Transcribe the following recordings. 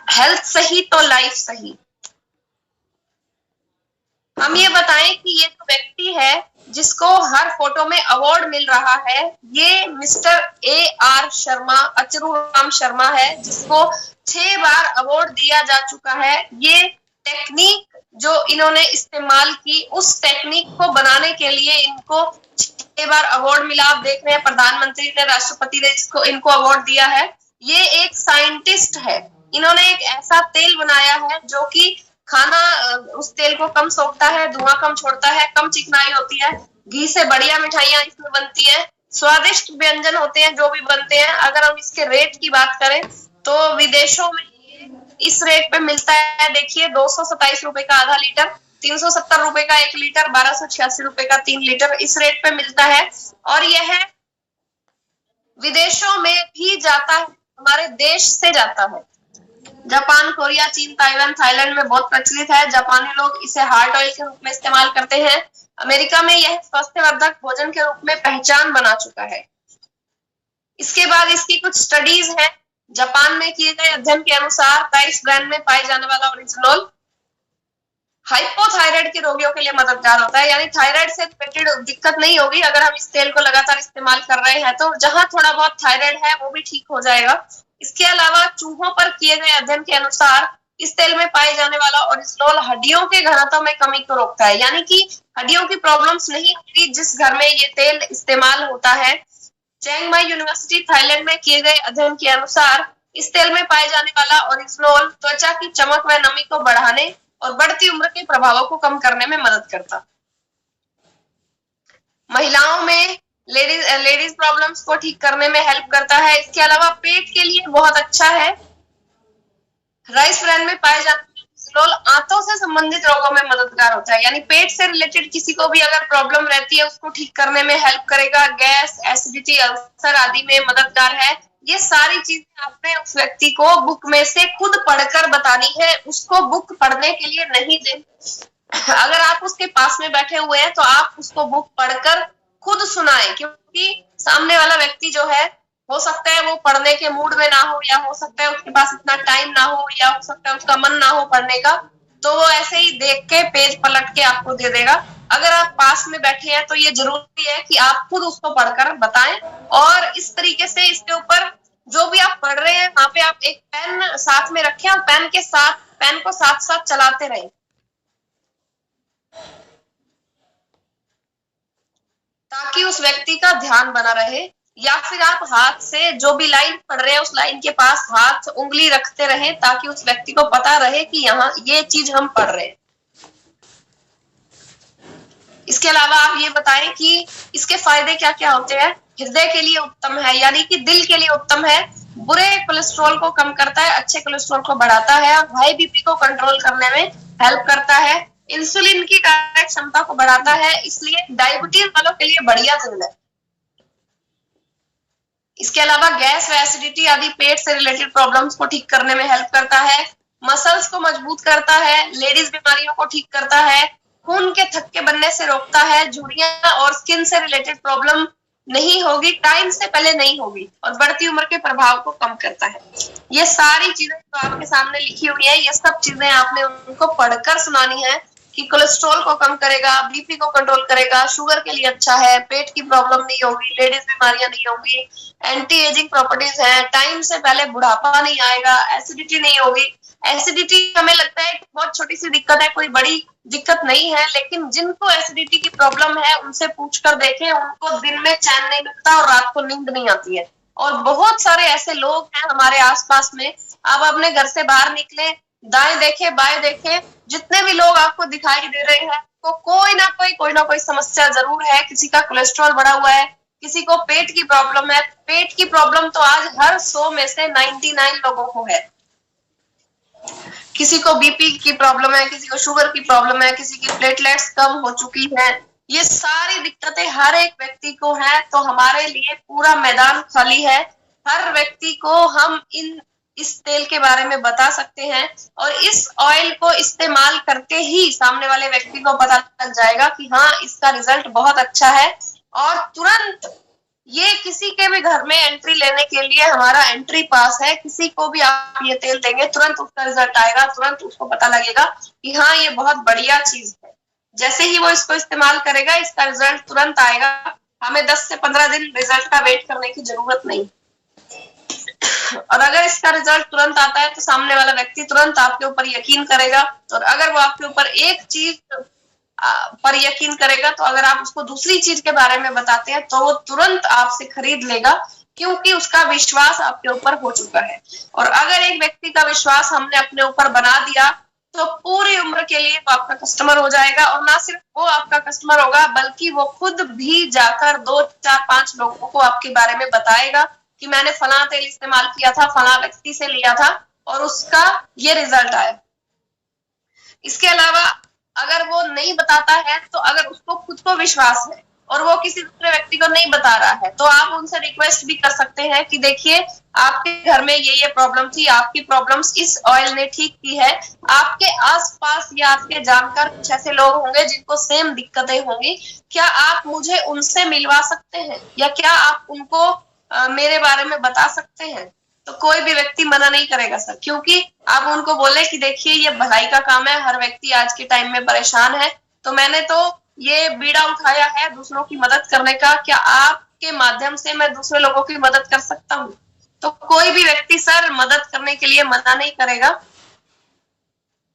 Health सही तो life सही। हम ये बताएं कि ये जो व्यक्ति है जिसको हर फोटो में अवार्ड मिल रहा है, ये मिस्टर AR शर्मा, अचरू राम शर्मा है, जिसको 6 बार अवार्ड दिया जा चुका है। ये टेक्निक जो इन्होंने इस्तेमाल की, उस टेक्निक को बनाने के लिए इनको 6 बार अवार्ड मिला। आप देख रहे हैं प्रधानमंत्री ने, राष्ट्रपति ने इनको अवार्ड दिया है। ये एक साइंटिस्ट है। इन्होंने एक ऐसा तेल बनाया है जो कि खाना उस तेल को कम सोखता है, धुआं कम छोड़ता है, कम चिकनाई होती है। घी से बढ़िया मिठाइयां इसमें बनती हैं, स्वादिष्ट व्यंजन होते हैं जो भी बनते हैं। अगर हम इसके रेट की बात करें तो विदेशों में इस रेट पे मिलता है। देखिए 227 रुपए का आधा लीटर, 370 रुपए का 1 लीटर, 1286 रुपए का 3 लीटर, इस रेट पे मिलता है। और यह विदेशों में भी जाता है, हमारे देश से जाता है। जापान, कोरिया, चीन, ताइवान, थाईलैंड में बहुत प्रचलित है। जापानी लोग इसे हार्ट ऑयल के रूप में इस्तेमाल करते हैं। अमेरिका में यह स्वास्थ्यवर्धक भोजन के रूप में पहचान बना चुका है। इसके बाद इसकी कुछ स्टडीज है। जापान में किए गए अध्ययन के अनुसार इस ब्रांड में पाए जाने वाला ओरिजिनोल हाइपोथायराइड के रोगियों के लिए मददगार होता है। यानी थायराइड से रिलेटेड दिक्कत नहीं होगी अगर हम इस तेल को लगातार इस्तेमाल कर रहे हैं, तो जहां थोड़ा बहुत थायराइड है वो भी ठीक हो जाएगा। इसके अलावा चूहों पर किए गए अध्ययन के अनुसार इस तेल में पाए जाने वाला ओरिजिनोल हड्डियों के घनत्व में कमी को रोकता है। यानी कि हड्डियों की प्रॉब्लम्स नहीं होती जिस घर में ये तेल इस्तेमाल होता है। चैंग माई यूनिवर्सिटी थाईलैंड में किए गए अध्ययन के अनुसार इस तेल में पाए जाने वाला ओरिजिनोल त्वचा की चमक व नमी को बढ़ाने और बढ़ती उम्र के प्रभावों को कम करने में मदद करता। महिलाओं में लेडीज प्रॉब्लम्स को ठीक करने में हेल्प करता है। इसके अलावा पेट के लिए बहुत अच्छा है। राइस ब्रांड में पाए जाने वाला ओरिजिनोल आंतों से संबंधित रोगों में मददगार होता है। यानी पेट से रिलेटेड किसी को भी अगर प्रॉब्लम रहती है उसको ठीक करने में हेल्प करेगा। गैस, एसिडिटी, अल्सर आदि में मददगार है। ये सारी चीजें आपने उस व्यक्ति को बुक में से खुद पढ़कर बतानी है, उसको बुक पढ़ने के लिए नहीं देनी। अगर आप उसके पास में बैठे हुए हैं तो आप उसको बुक पढ़कर खुद सुनाएं, क्योंकि सामने वाला व्यक्ति जो है हो सकता है वो पढ़ने के मूड में ना हो, या हो सकता है उसके पास इतना टाइम ना हो, या हो सकता है उसका मन ना हो पढ़ने का, तो वो ऐसे ही देख के पेज पलट के आपको दे देगा। अगर आप पास में बैठे हैं तो ये जरूरी है कि आप खुद उसको पढ़कर बताएं। और इस तरीके से इसके ऊपर जो भी आप पढ़ रहे हैं वहां पे आप एक पेन साथ में रखें और पेन को साथ साथ चलाते रहें, ताकि उस व्यक्ति का ध्यान बना रहे। या फिर आप हाथ से जो भी लाइन पढ़ रहे हैं उस लाइन के पास हाथ उंगली रखते रहें, ताकि उस व्यक्ति को पता रहे कि यहाँ ये चीज हम पढ़ रहे हैं। इसके अलावा आप ये बताएं कि इसके फायदे क्या क्या होते हैं। हृदय के लिए उत्तम है, यानी कि दिल के लिए उत्तम है। बुरे कोलेस्ट्रॉल को कम करता है, अच्छे कोलेस्ट्रॉल को बढ़ाता है। हाई बीपी को कंट्रोल करने में हेल्प करता है। इंसुलिन की कार्य क्षमता को बढ़ाता है, इसलिए डायबिटीज वालों के लिए बढ़िया तेल है। इसके अलावा गैस व एसिडिटी आदि पेट से रिलेटेड प्रॉब्लम्स को ठीक करने में हेल्प करता है। मसल्स को मजबूत करता है, लेडीज बीमारियों को ठीक करता है, खून के थक्के बनने से रोकता है, झुर्रियां और स्किन से रिलेटेड प्रॉब्लम नहीं होगी, टाइम से पहले नहीं होगी, और बढ़ती उम्र के प्रभाव को कम करता है। ये सारी चीजें जो आपके सामने लिखी हुई है, ये सब चीजें आपने उनको पढ़कर सुनानी है कि कोलेस्ट्रॉल को कम करेगा, बीपी को कंट्रोल करेगा, शुगर के लिए अच्छा है, पेट की प्रॉब्लम नहीं होगी, लेडीज बीमारियां नहीं होगी, एंटी एजिंग प्रॉपर्टीज है, टाइम से पहले बुढ़ापा नहीं आएगा, एसिडिटी नहीं होगी। एसिडिटी हमें लगता है कि बहुत छोटी सी दिक्कत है, कोई बड़ी दिक्कत नहीं है, लेकिन जिनको एसिडिटी की प्रॉब्लम है उनसे पूछकर देखें, उनको दिन में चैन नहीं मिलता और रात को नींद नहीं आती है। और बहुत सारे ऐसे लोग हैं हमारे आसपास में। आप अपने घर से बाहर निकले, दाएं देखें बाएं देखें, जितने भी लोग आपको दिखाई दे रहे हैं तो कोई ना कोई समस्या जरूर है। किसी का कोलेस्ट्रॉल बढ़ा हुआ है, किसी को पेट की प्रॉब्लम है। पेट की प्रॉब्लम तो आज हर 100 में से 99 लोगों को है। किसी को बीपी की प्रॉब्लम है, किसी को शुगर की प्रॉब्लम है, किसी की प्लेटलेट्स कम हो चुकी है। ये सारी दिक्कतें हर एक व्यक्ति को है, तो हमारे लिए पूरा मैदान खाली है। हर व्यक्ति को हम इस तेल के बारे में बता सकते हैं, और इस ऑयल को इस्तेमाल करते ही सामने वाले व्यक्ति को पता लग जाएगा कि हाँ, इसका रिजल्ट बहुत अच्छा है, और तुरंत ये किसी के भी घर में एंट्री लेने के लिए हमारा एंट्री पास है। किसी को भी आप ये तेल देंगे, तुरंत उसका रिजल्ट आएगा, तुरंत उसको पता लगेगा कि हाँ ये बहुत बढ़िया चीज है। जैसे ही वो इसको इस्तेमाल करेगा, इसका रिजल्ट तुरंत आएगा। हमें 10 से 15 दिन रिजल्ट का वेट करने की जरूरत नहीं। और अगर इसका रिजल्ट तुरंत आता है तो सामने वाला व्यक्ति तुरंत आपके ऊपर यकीन करेगा। और अगर वो आपके ऊपर एक चीज पर यकीन करेगा, तो अगर आप उसको दूसरी चीज के बारे में बताते हैं तो वो तुरंत आपसे खरीद लेगा, क्योंकि उसका विश्वास आपके ऊपर हो चुका है। और अगर एक व्यक्ति का विश्वास हमने अपने ऊपर बना दिया तो पूरी उम्र के लिए वो आपका कस्टमर हो जाएगा। और ना सिर्फ वो आपका कस्टमर होगा, बल्कि वो खुद भी जाकर 2, 4, 5 लोगों को आपके बारे में बताएगा कि मैंने फला तेल इस्तेमाल किया था, फला व्यक्ति से लिया था और उसका ये रिजल्ट आया। इसके अलावा अगर वो नहीं बताता है, तो अगर उसको खुद को विश्वास है और वो किसी दूसरे व्यक्ति को नहीं बता रहा है, तो आप उनसे रिक्वेस्ट भी कर सकते हैं कि देखिए आपके घर में ये प्रॉब्लम थी, आपकी प्रॉब्लम्स इस ऑयल ने ठीक की है। आपके आसपास या आपके जानकार कुछ ऐसे लोग होंगे जिनको सेम दिक्कतें होंगी, क्या आप मुझे उनसे मिलवा सकते हैं, या क्या आप उनको मेरे बारे में बता सकते हैं? तो कोई भी व्यक्ति मना नहीं करेगा सर, क्योंकि आप उनको बोले कि देखिए ये भलाई का काम है, हर व्यक्ति आज के टाइम में परेशान है, तो मैंने तो ये बीड़ा उठाया है दूसरों की मदद करने का, क्या आपके माध्यम से मैं दूसरे लोगों की मदद कर सकता हूँ? तो कोई भी व्यक्ति सर मदद करने के लिए मना नहीं करेगा।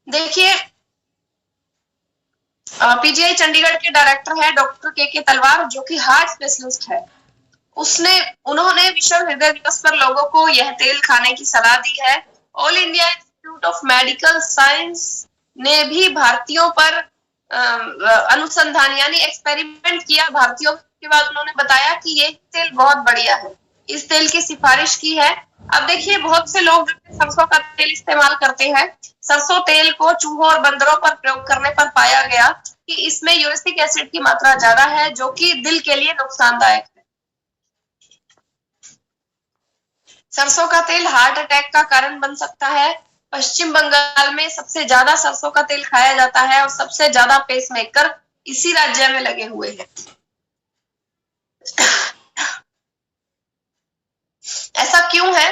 देखिए पीजीआई चंडीगढ़ के डायरेक्टर है डॉक्टर के तलवार, जो कि हार्ट स्पेशलिस्ट है। उन्होंने विश्व हृदय दिवस पर लोगों को यह तेल खाने की सलाह दी है। All India institute of medical science ने भी भारतीयों पर अनुसंधान यानी एक्सपेरिमेंट किया भारतीयों के बाद उन्होंने बताया कि ये तेल बहुत बढ़िया है, इस तेल की सिफारिश की है। अब देखिए बहुत से लोग सरसों का तेल इस्तेमाल करते हैं। सरसों तेल को चूहों और बंदरों पर प्रयोग करने पर पाया गया कि इसमें यूरिक एसिड की मात्रा ज्यादा है, जो कि दिल के लिए नुकसानदायक है। सरसों का तेल हार्ट अटैक का कारण बन सकता है। पश्चिम बंगाल में सबसे ज्यादा सरसों का तेल खाया जाता है और सबसे ज्यादा पेसमेकर इसी राज्य में लगे हुए हैं। ऐसा क्यों है?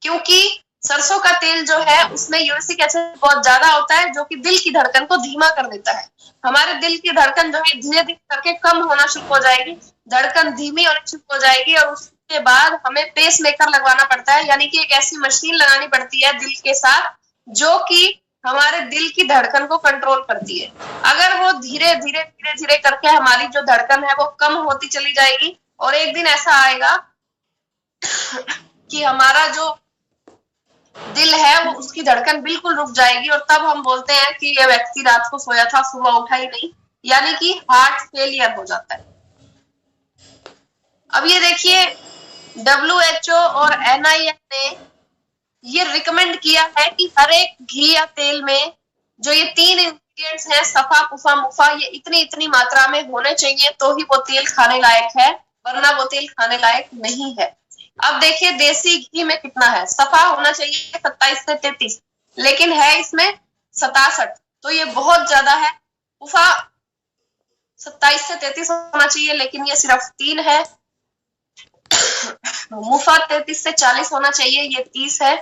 क्योंकि सरसों का तेल जो है उसमें यूरिक एसिड बहुत ज्यादा होता है, जो कि दिल की धड़कन को धीमा कर देता है। हमारे दिल की धड़कन जो है धीरे धीरे करके कम होना शुरू हो जाएगी, धड़कन धीमी होनी शुरू हो जाएगी, और उसके बाद हमें पेस मेकर लगवाना पड़ता है, यानी कि एक ऐसी मशीन लगानी पड़ती है दिल के साथ जो कि हमारे दिल की धड़कन को कंट्रोल करती है। अगर वो धीरे धीरे धीरे धीरे करके हमारी जो धड़कन है वो कम होती चली जाएगी, और एक दिन ऐसा आएगा कि हमारा जो दिल है वो उसकी धड़कन बिल्कुल रुक जाएगी, और तब हम बोलते हैं कि ये व्यक्ति रात को सोया था, सुबह उठा ही नहीं, यानी कि हार्ट फेलियर हो जाता है। अब ये देखिए WHO और NIM ने ये रिकमेंड किया है कि हर एक घी या तेल में जो ये 3 इंग्रेडिएंट्स हैं, सफा, पुफा, मुफा, ये इतनी मात्रा में होने चाहिए तो ही वो तेल खाने लायक है, वरना वो तेल खाने लायक नहीं है। अब देखिए देसी घी में कितना है, सफा होना चाहिए 27 से 33, लेकिन है इसमें 67, तो ये बहुत ज्यादा है। पुफा 27 से 33 होना चाहिए, लेकिन ये सिर्फ 3 है। मुफा 33 से 40 होना चाहिए, ये 30 है,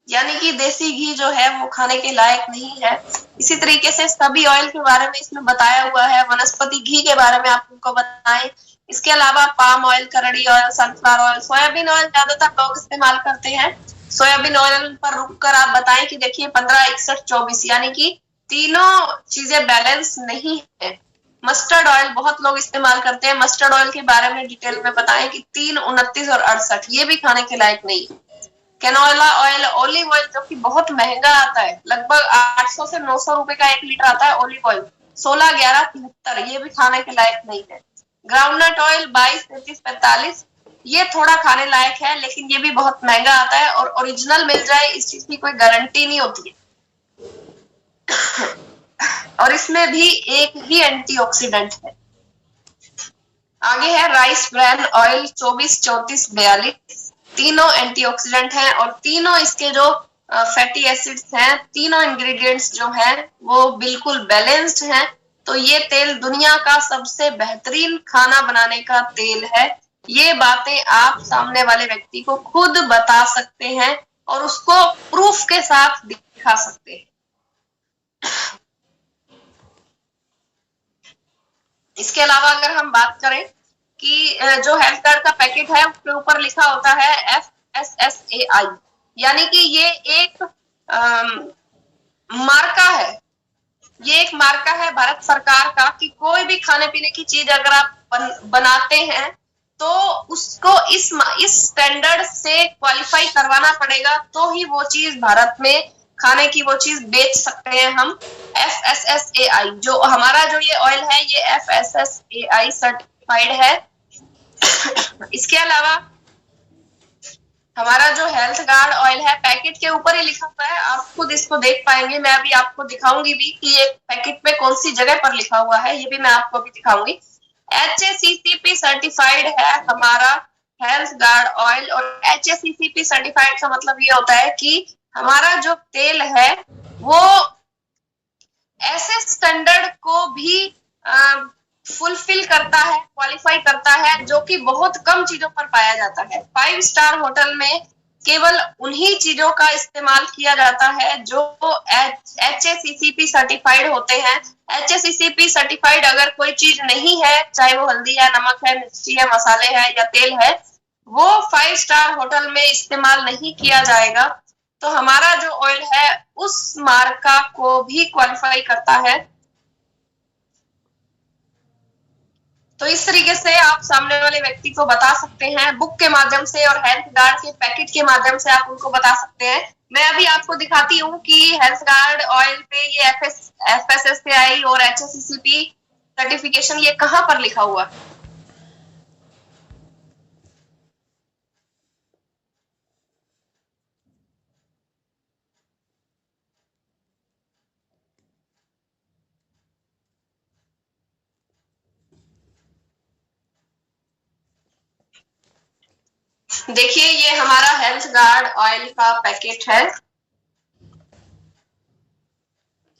यानी कि देसी घी जो है वो खाने के लायक नहीं है। इसी तरीके से सभी ऑयल के बारे में इसमें बताया हुआ है, वनस्पति घी के बारे में आपको बताएं। इसके अलावा पाम ऑयल, करड़ी oil, sunflower oil, soybean oil ज्यादातर लोग इस्तेमाल करते हैं। सोयाबीन ऑयल पर रुककर आप बताएं कि देखिए 15, 61, 24, यानी कि तीनों चीजें बैलेंस नहीं है। मस्टर्ड ऑयल बहुत लोग इस्तेमाल करते हैं, मस्टर्ड ऑयल के बारे में डिटेल में बताएं कि 3, 29 और 68, ये भी खाने के लायक नहीं है। कैनोला ऑयल, ओलिव ऑयल जो कि बहुत महंगा आता है, लगभग 800 से 900 रुपए का 1 लीटर आता है ओलिव ऑयल, 16, 11, 73, ये भी खाने के लायक नहीं है। ग्राउंडनट ऑयल 22, 33, 45, ये थोड़ा खाने लायक है, लेकिन ये भी बहुत महंगा आता है, और ओरिजिनल मिल जाए इस चीज की कोई गारंटी नहीं होती है। और इसमें भी एक ही एंटीऑक्सीडेंट है। आगे है राइस ब्रान ऑयल 24, 34, 42, तीनों एंटीऑक्सीडेंट हैं, और तीनों इसके जो फैटी एसिड्स हैं, तीनों इंग्रेडिएंट्स जो हैं वो बिल्कुल बैलेंस्ड हैं। तो ये तेल दुनिया का सबसे बेहतरीन खाना बनाने का तेल है। ये बातें आप सामने वाले व्यक्ति को खुद बता सकते हैं और उसको प्रूफ के साथ दिखा सकते हैं। इसके अलावा अगर हम बात करें कि जो हेल्थ कार्ड का पैकेट है उसके ऊपर लिखा होता है FSSAI, यानी कि ये एक मार्का है, ये एक मार्का है भारत सरकार का कि कोई भी खाने पीने की चीज अगर आप बनाते हैं तो उसको इस स्टैंडर्ड से क्वालिफाई करवाना पड़ेगा, तो ही वो चीज भारत में खाने की वो चीज बेच सकते हैं हम। FSSAI जो हमारा जो ये ऑयल है ये FSSAI सर्टिफाइड है। इसके अलावा हमारा जो हेल्थ गार्ड ऑयल है पैकेट के ऊपर ही लिखा हुआ है, आप खुद इसको देख पाएंगे, मैं अभी आपको दिखाऊंगी भी कि ये पैकेट में कौन सी जगह पर लिखा हुआ है, ये भी मैं आपको अभी दिखाऊंगी। HACCP सर्टिफाइड है हमारा हेल्थ गार्ड ऑयल, और HACCP सर्टिफाइड का मतलब ये होता है कि हमारा जो तेल है वो ऐसे स्टैंडर्ड को भी फुलफिल करता है, क्वालिफाई करता है, जो कि बहुत कम चीजों पर पाया जाता है। 5 स्टार होटल में केवल उन्हीं चीजों का इस्तेमाल किया जाता है जो HACCP सर्टिफाइड होते हैं। HACCP सर्टिफाइड अगर कोई चीज नहीं है, चाहे वो हल्दी है, नमक है, मिर्ची है, मसाले है या तेल है, वो 5 स्टार होटल में इस्तेमाल नहीं किया जाएगा। तो हमारा जो ऑयल है उस मार्का को भी क्वालिफाई करता है। तो इस तरीके से आप सामने वाले व्यक्ति को बता सकते हैं बुक के माध्यम से और हेल्थ गार्ड के पैकेट के माध्यम से आप उनको बता सकते हैं। मैं अभी आपको दिखाती हूँ कि हेल्थ गार्ड ऑयल पे ये FSSAI और HACCP सर्टिफिकेशन ये कहाँ पर लिखा हुआ है। देखिए ये हमारा हेल्थ गार्ड ऑयल का पैकेट है।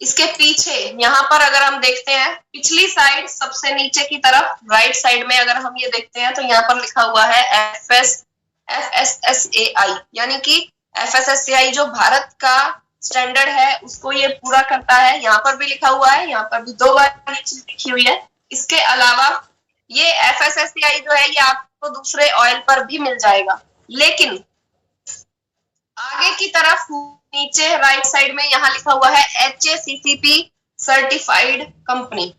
इसके पीछे यहाँ पर अगर हम देखते हैं पिछली साइड सबसे नीचे की तरफ राइट साइड में अगर हम ये देखते हैं तो यहाँ पर लिखा हुआ है FSSAI, यानी कि FSSAI जो भारत का स्टैंडर्ड है उसको ये पूरा करता है। यहाँ पर भी लिखा हुआ है, यहाँ पर भी 2 बार ये चीज लिखी हुई है। इसके अलावा ये FSSAI जो है ये आपको दूसरे ऑयल पर भी मिल जाएगा, लेकिन आगे की तरफ नीचे राइट साइड में यहाँ लिखा हुआ है HACCP सर्टिफाइड कंपनी।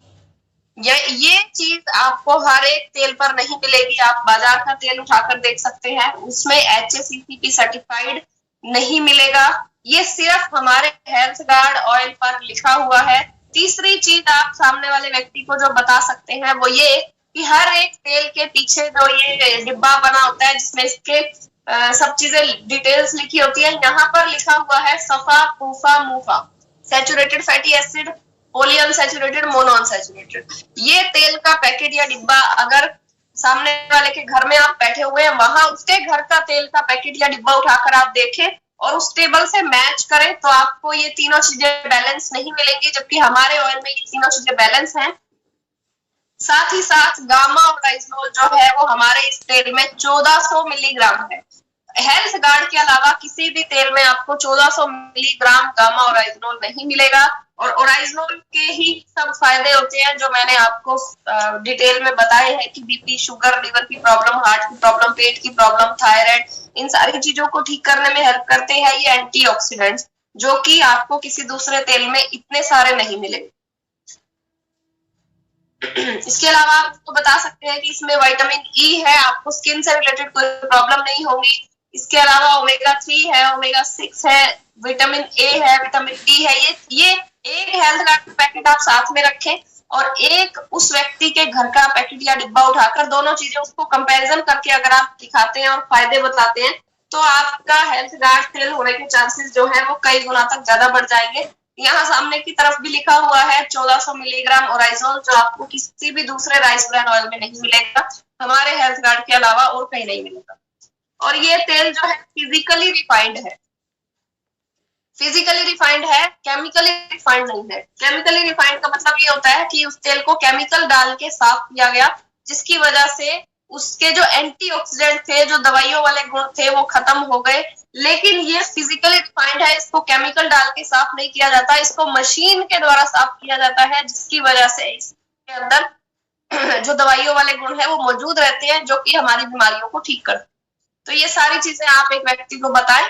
ये चीज आपको हर एक तेल पर नहीं मिलेगी। आप बाजार का तेल उठाकर देख सकते हैं, उसमें HACCP सर्टिफाइड नहीं मिलेगा। ये सिर्फ हमारे हेल्थ गार्ड ऑयल पर लिखा हुआ है। तीसरी चीज आप सामने वाले व्यक्ति को जो बता सकते हैं वो ये कि हर एक तेल के पीछे जो ये डिब्बा बना होता है जिसमें इसके सब चीजें डिटेल्स लिखी होती है, यहाँ पर लिखा हुआ है SFA, PUFA, MUFA, saturated fatty acid, polyunsaturated, monounsaturated. ये तेल का पैकेट या डिब्बा अगर सामने वाले के घर में आप बैठे हुए हैं, वहां उसके घर का तेल का पैकेट या डिब्बा उठाकर आप देखें और उस टेबल से मैच करें तो आपको ये तीनों चीजें बैलेंस नहीं मिलेंगी, जबकि हमारे ऑयल में ये तीनों चीजें बैलेंस हैं। साथ ही साथ गामा ओराइजोल जो है वो हमारे इस तेल में 1400 मिलीग्राम है। हेल्थ गार्ड के अलावा किसी भी तेल में आपको 1400 मिलीग्राम गामा ओराइजोल नहीं मिलेगा, और ओराइजोल के ही सब फायदे होते हैं जो मैंने आपको डिटेल में बताए हैं कि बीपी, शुगर, लिवर की प्रॉब्लम, हार्ट की प्रॉब्लम, पेट की प्रॉब्लम, थायराइड, इन सारी चीजों को ठीक करने में हेल्प करते हैं ये एंटीऑक्सीडेंट्स, जो कि आपको किसी दूसरे तेल में इतने सारे नहीं मिलेंगे। इसके अलावा आप तो बता सकते हैं कि इसमें विटामिन ई है, आपको स्किन से रिलेटेड कोई प्रॉब्लम नहीं होगी। इसके अलावा ओमेगा 3 है, ओमेगा 6 है, विटामिन ए है, विटामिन डी है। ये एक हेल्थ गार्ड पैकेट आप साथ में रखें और एक उस व्यक्ति के घर का पैकेट या डिब्बा उठाकर दोनों चीजें उसको कंपैरिजन करके अगर आप दिखाते हैं और फायदे बताते हैं तो आपका हेल्थ गार्ड फेल होने के चांसेस जो है वो कई गुना तक ज्यादा बढ़ जाएंगे। यहाँ सामने की तरफ भी लिखा हुआ है 1400 मिलीग्राम ओराइजोल, जो आपको किसी भी दूसरे राइस ब्रांड ऑयल में नहीं मिलेगा, हमारे हेल्थ गार्ड के अलावा और कहीं नहीं मिलेगा। और ये तेल जो है फिजिकली रिफाइंड है। फिजिकली रिफाइंड है, केमिकली रिफाइंड नहीं है। केमिकली रिफाइंड का मतलब ये होता है कि उस तेल को केमिकल डाल के साफ किया गया, जिसकी वजह से उसके जो एंटीऑक्सीडेंट थे, जो दवाइयों वाले गुण थे, वो खत्म हो गए। लेकिन ये फिजिकली रिफाइंड है, इसको केमिकल डाल के साफ नहीं किया जाता, इसको मशीन के द्वारा साफ किया जाता है, जिसकी वजह से इसके अंदर जो दवाइयों वाले गुण है वो मौजूद रहते हैं, जो कि हमारी बीमारियों को ठीक करते हैं। तो ये सारी चीजें आप एक व्यक्ति को बताएं